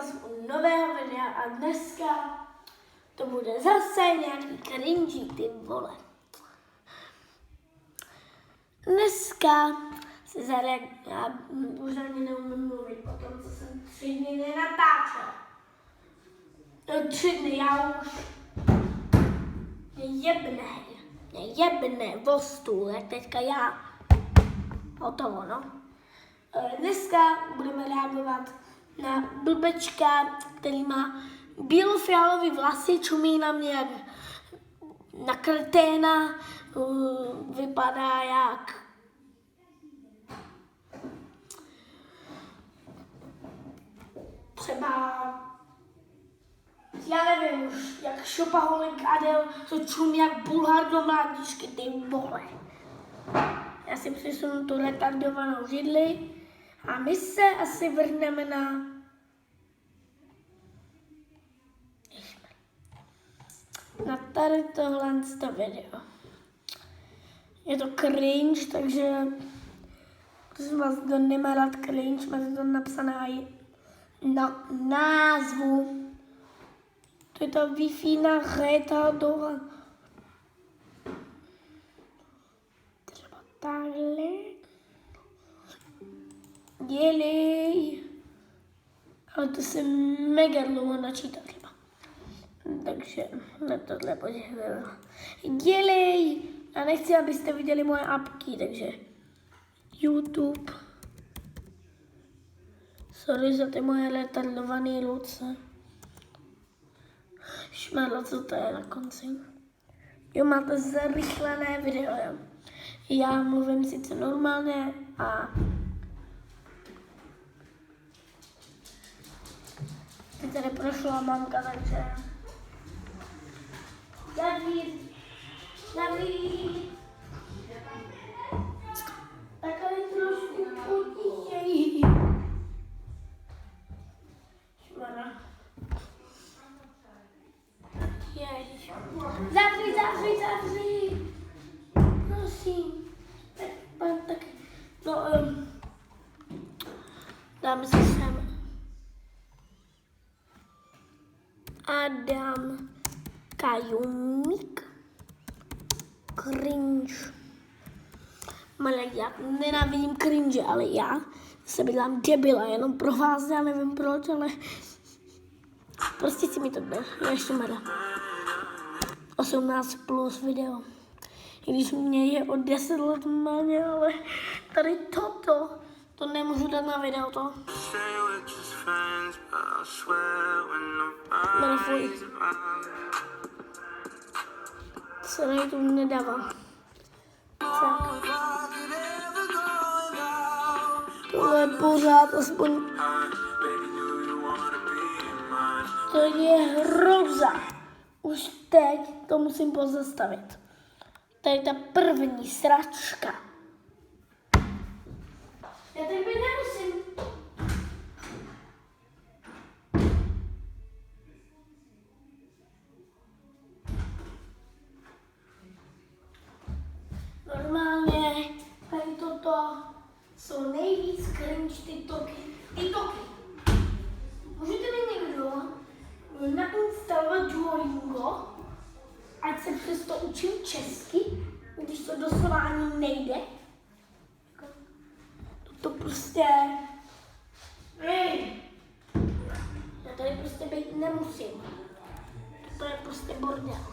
vás u nového videa a dneska to bude zase nějaký cringy, ty vole. Dneska se já už ani neumím mluvit o tom, co jsem 3 dny nenatáčel. 3 dny, já už mě jebne o stůl, jak teďka já. Hotovo, no. Dneska budeme reagovat na blbečka, který má bílofialový vlasy, čumí na mě jak na kreténa, vypadá jak třeba, já nevím už, jak šopaholik Adel, co čumí jak Bulhar do mládičky, ty vole. Já si přisunu tu retardovanou židli a my se asi vrhneme na tady tohle video. Je to cringe, takže prosím vás, kdo nemá rád cringe, máte to napsané i na názvu. To je ta Wi-Fi retardovaná. Třeba takhle. Dělej. Ale to se mega dlouho načítá třeba. Takže na tohle podívejme. Dělej. Já nechci, abyste viděli moje apky, takže YouTube. Sorry za ty moje retardované ruce. Šmarlo, co to je na konci? Jo, máte zrychlené video, jo. Já mluvím sice normálně a teď tady prošla mamka, takže David, takhle trošku potišej. Šmara. Ježiš. Zavři. Prosím. Tak. No, dáme si sem Adam Kajumík. Cringe. Ale já nenávidím cringe, ale já se dělám debila, jenom pro vás, já nevím proč, ale prostě si mi to jde. Ještě mada. 18 plus video. I když mě je o 10 let méně, ale tady to nemůžu dát na video to. Fuj. Se na YouTube nedává. Tak. Tohle je pořád aspoň. To je hrůza. Už teď to musím pozastavit. Tady ta první sračka. Já teď nemusím. Normálně tady toto jsou nejvíc cringe TikToky. Můžete mi někdo nainstalovat Duolingo, ať se přesto učím česky, když to doslova ani nejde. To prostě. Já tady prostě být nemusím. To je prostě bordel.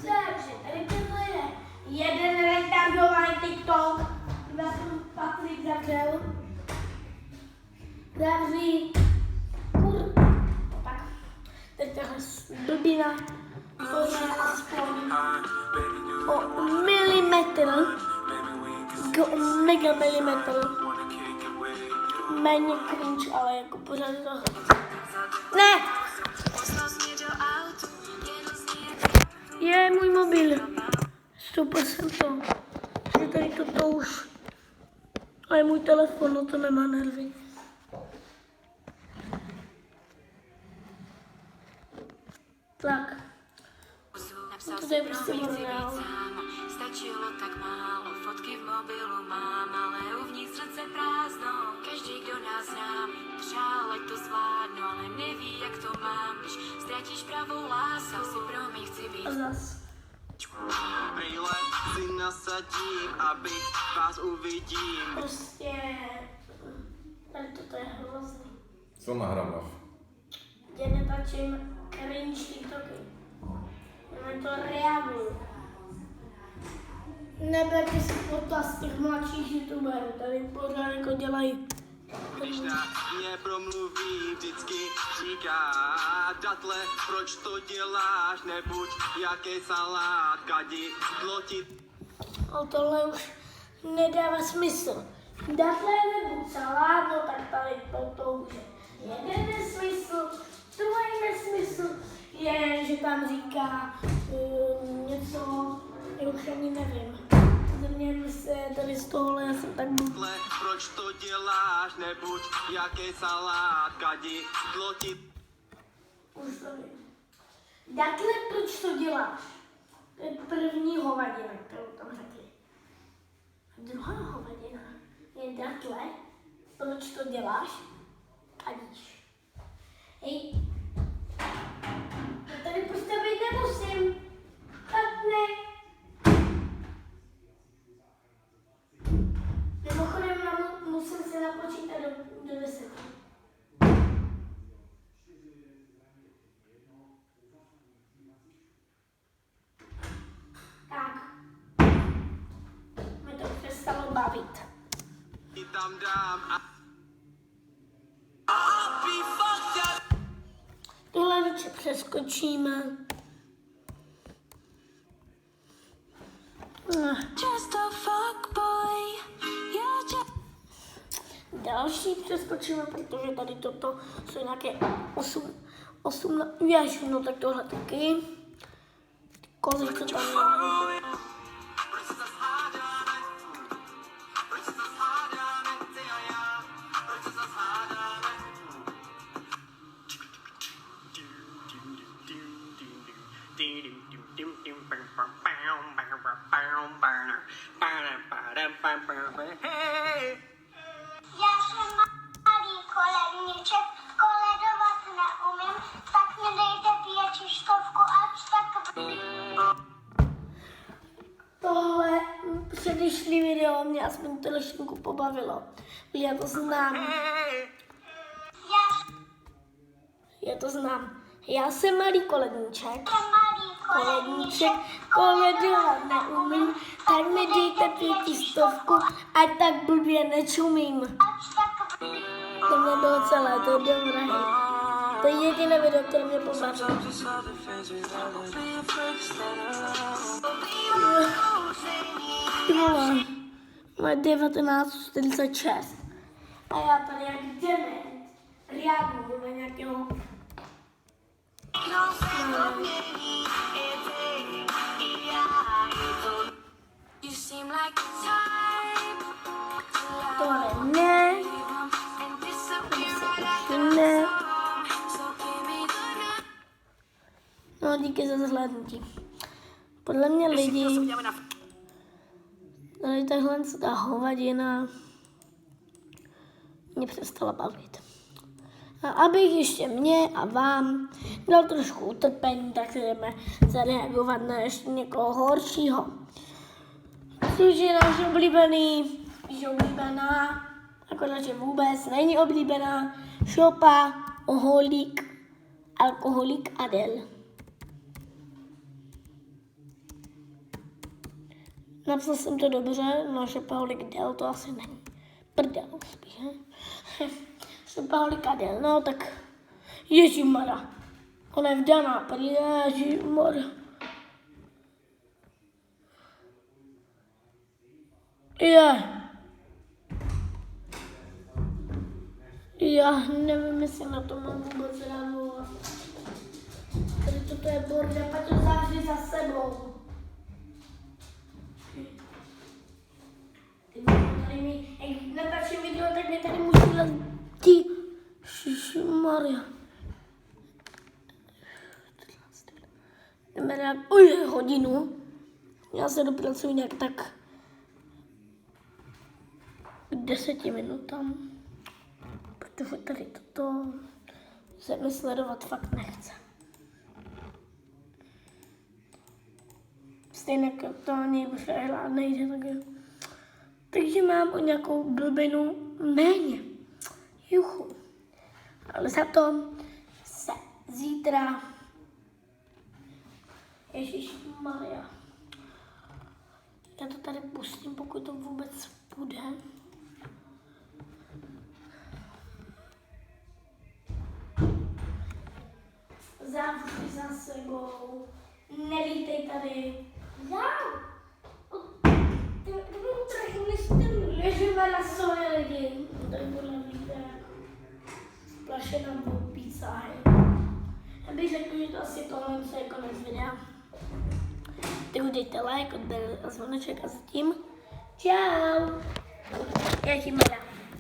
Takže tady tohle je jeden retardovaný TikTok, kde jsem Patrik zavřel. Zavří. Tak, teď tahle blbina, to je aspoň o mega milimetr méně cringe, ale jako pořád to. Ne! Je můj mobil. Stopil jsem to. Je tady toto už. Ale můj telefon, no to nemá nervy. Tak. To je prostě bordel. Stačilo tak málo, fotky v mobilu mám, ale uvnitř srdce prázdno. Každý, kdo nás zná, mi přál, ať to zvládnu, ale neví, jak to mám, když ztratíš pravou lásku, si pro mě chci být. A zas. Brýle si nasadím, abych vás uvidím. Prostě... Tady toto je hrozný. Co nahráváš? Já netačím cringe TikToky. Já to reaguju. Neberte si potaz těch mladších youtuberů, tady pořád jako dělají. Když na mě promluví, vždycky říká datle, proč to děláš, nebuď jaký salát, kadi dloti. Ale tohle už nedává smysl. Datle nebo salát, no tak tady to už je jeden nesmysl. Druhý nesmysl je, že tam říká něco, já už ani nevím. Zrněme se tady z tohohle, já jsem tak byl. Proč to děláš, nebuď jaký salát, kadi dloti. Už to vím. Datle, proč to děláš? To je první hovadina, kterou tam řekli. A druhá hovadina je datle, proč to děláš? Kadíš. Hej, já tady postavit nemusím. Tak ne. Mimochodem, musím se napočítat do 10. Tak. Mě to přestalo bavit. Ti tam dám a... Tohle radši přeskočíme. Just a fuckboy, you're just... Další přeskočíme, protože tady toto jsou nějaké 8 jež, no tak tohle taky. Kolik to tam má? Já jsem malý koledníček, koledovat neumím, tak mi dejte 500 ať tak... Tohle předešlý video mě aspoň trošku pobavilo. Já to znám. Já to znám. Já jsem malý koledníček. Koledníček, koledovat neumím, tak mi dejte 500, ať tak blbě nečumím. To mě bylo celé, to je dobré. To je jediné video, které mě pobavilo. Ty vole, má 19:46. A já tady jak dement reaguju na nějakého... You seem like the type to love Tohle ne, and disappear to ne. so give me the night. No, díky za zhlédnutí. Podle mě lidi, tady tahle ta hovadina mě přestala bavit. A abych ještě mě a vám dal trošku utrpení, tak si jdeme zareagovat na ještě někoho horšího. Což je náš oblíbený, že oblíbená, akorát, že vůbec není oblíbená, šopa, alkoholik Adel. Napsal jsem to dobře, no šopaholik Del to asi není. Prdel spíš, ne? Šopaholik Adel, no tak ježimara. Ona je vdaná, ježimara. Já nevím, jestli na to mám vůbec reagovat. Tady toto je bordel, pak to zavři za sebou. Ty tady mi, jak natáčím video, tak mi tady musí dát ty Maria. jdeme hodinu. Já se dopracuji nějak tak k 10 minutám, protože tady toto se mi sledovat fakt nechce. Stejně jako to ani přehrát nejde, takže mám o nějakou blbinu méně. Juchu. Ale za to se zítra Ježišmarja. Já to tady pustím, pokud to vůbec půjde. Závři za sebou. Nelítej tady. Ležíme na svoje lidi. Tady podle mě splašená pizza, hej. Já bych řekl, že to asi tohle je konec videa. Tak dejte like, odběr a zvoneček a zatím čau. Já ti